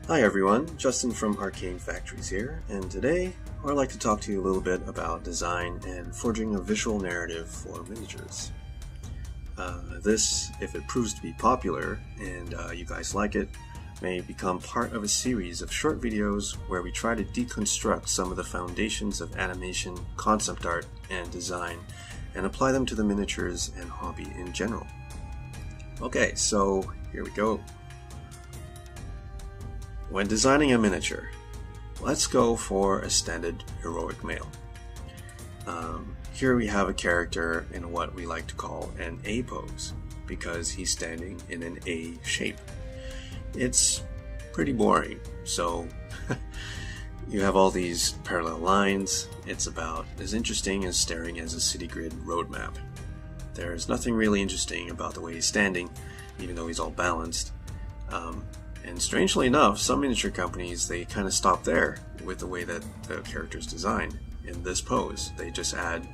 Hi everyone, Justin from Arcane Factories here, and today I'd like to talk to you a little bit about design and forging a visual narrative for miniatures. This, if it proves to be popular and you guys like it, may become part of a series of short videos where we try to deconstruct some of the foundations of animation, concept art, and design and apply them to the miniatures and hobby in general. Okay, so here we go. When designing a miniature, let's go for a standard heroic male. Here we have a character in what we like to call an A pose, because he's standing in an A shape. It's pretty boring, so you have all these parallel lines. It's about as interesting as staring at a city grid roadmap. There's nothing really interesting about the way he's standing, even though he's all balanced. And strangely enough, some miniature companies, they kind of stop there with the way that the character's designed in this pose. They just add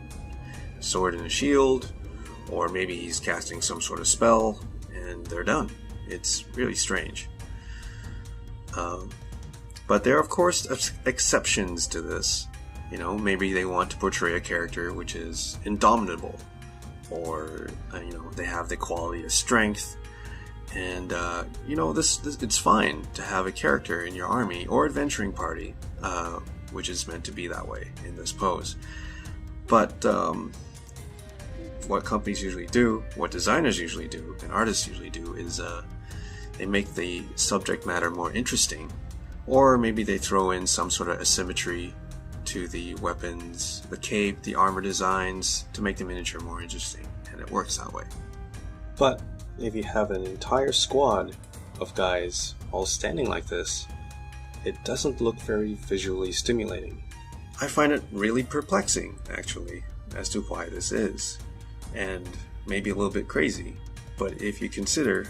a sword and a shield, or maybe he's casting some sort of spell, and they're done. It's really strange. But there are, of course, exceptions to this. You know, maybe they want to portray a character which is indomitable, or, they have the quality of strength. And, it's fine to have a character in your army or adventuring party, which is meant to be that way in this pose. But what companies usually do, what designers usually do, and artists usually do, is they make the subject matter more interesting, or maybe they throw in some sort of asymmetry to the weapons, the cape, the armor designs, to make the miniature more interesting, and it works that way. But if you have an entire squad of guys all standing like this, it doesn't look very visually stimulating. I find it really perplexing, actually, as to why this is, and maybe a little bit crazy. But if you consider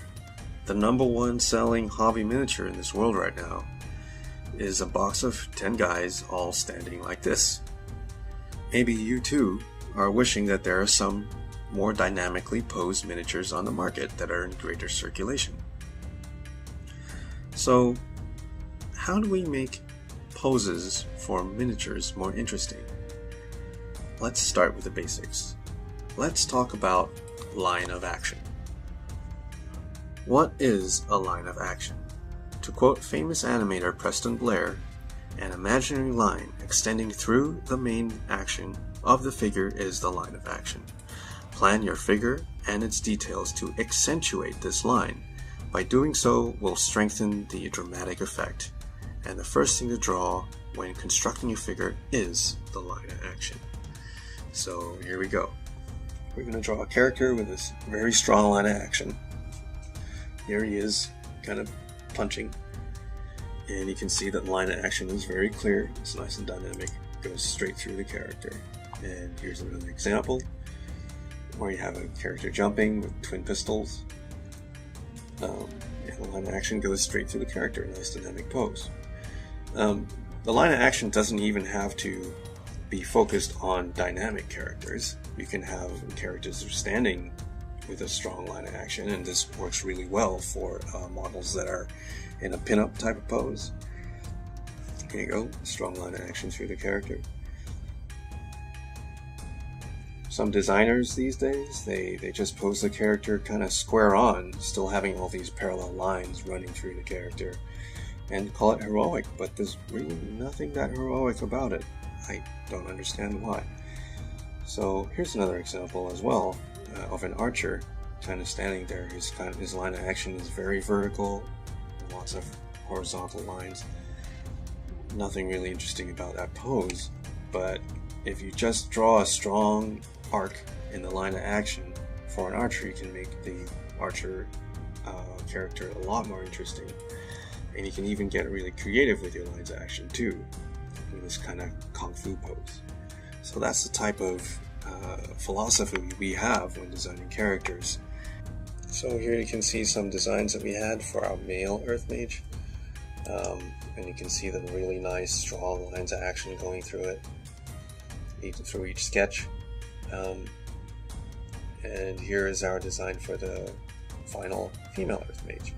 the #1 selling hobby miniature in this world right now is a box of 10 guys all standing like this. Maybe you too are wishing that there are some more dynamically posed miniatures on the market that are in greater circulation. So, how do we make poses for miniatures more interesting? Let's start with the basics. Let's talk about line of action. What is a line of action? To quote famous animator Preston Blair, an imaginary line extending through the main action of the figure is the line of action. Plan your figure and its details to accentuate this line. By doing so, will strengthen the dramatic effect. And the first thing to draw when constructing a figure is the line of action. So here we go. We're going to draw a character with this very strong line of action. Here he is, kind of punching. And you can see that the line of action is very clear. It's nice and dynamic. It goes straight through the character. And here's another example where you have a character jumping with twin pistols. And the line of action goes straight through the character, nice dynamic pose. The line of action doesn't even have to be focused on dynamic characters. You can have characters that are standing with a strong line of action, and this works really well for models that are in a pin-up type of pose. Here you go, strong line of action through the character. Some designers these days, they just pose the character kind of square on, still having all these parallel lines running through the character, and call it heroic, but there's really nothing that heroic about it. I don't understand why. So here's another example as well of an archer kind of standing there. His line of action is very vertical, lots of horizontal lines. Nothing really interesting about that pose, but if you just draw a strong arc in the line of action for an archer, you can make the archer character a lot more interesting, and you can even get really creative with your lines of action too, with this kind of kung fu pose. So that's the type of philosophy we have when designing characters. So here you can see some designs that we had for our male Earth Mage, and you can see the really nice strong lines of action going through it, through each sketch. And here is our design for the final female Earth Mage.